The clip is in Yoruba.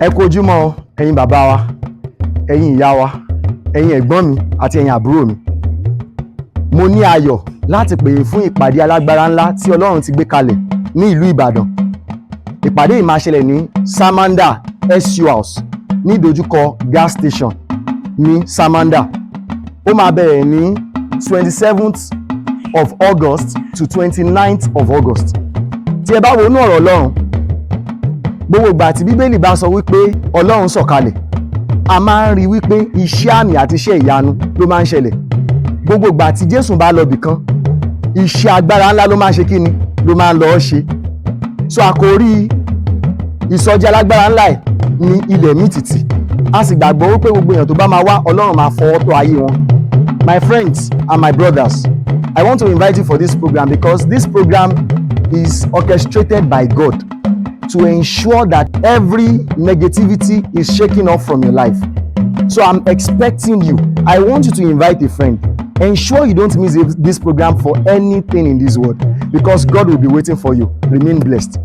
Ẹ kú ojúmọ́ ẹ̀yin bàbá wa, ẹ̀yin ìyá wa, ẹ̀yin ẹ̀gbọ́n mi àti ẹ̀yin àbúrò mi. Mo ní ayọ̀ láti pè é fún ìpàdé alágbára ńlá tí Ọlọ́run ti gbé kalẹ̀ ní ìlú Ìbàdàn. Ìpàdé yìí máa ṣẹlẹ̀ ní Samanda SU House ní ìdojúkọ gas station ní Samanda. Ó máa bẹ̀rẹ̀ ní 27th of August to 29th of August. Tí ẹ bá wo inú ọ̀rọ̀ Ọlọ́run, gbogbo ìgbà tí Bíbélì bá sọ wípé Ọlọ́run sọ̀kalẹ̀, a máa ń rí wípé iṣẹ́ àmì àti iṣẹ́ ìyanu ló máa ń ṣẹlẹ̀. Gbogbo ìgbà tí Jésù bá lọ bìkan, iṣẹ́ agbára ńlá ló máa ń ṣe kíni, ló máa ń lọ ṣe. So àkòrí ìsọjí alágbára ńlá ẹ̀ ní ilẹ̀ mì tìtì. A sì gbàgbọ́ wípé gbogbo èèyàn tó bá máa wá, Ọlọ́run máa fọwọ́ tọ́ ayé wọn. My friends and my brothers, I want to invite you for this program because this program is orchestrated by God to ensure that every negativity is shaken off from your life. So I'm expecting you. I want you to invite a friend. Ensure you don't miss this program for anything in this world because God will be waiting for you. Remain blessed.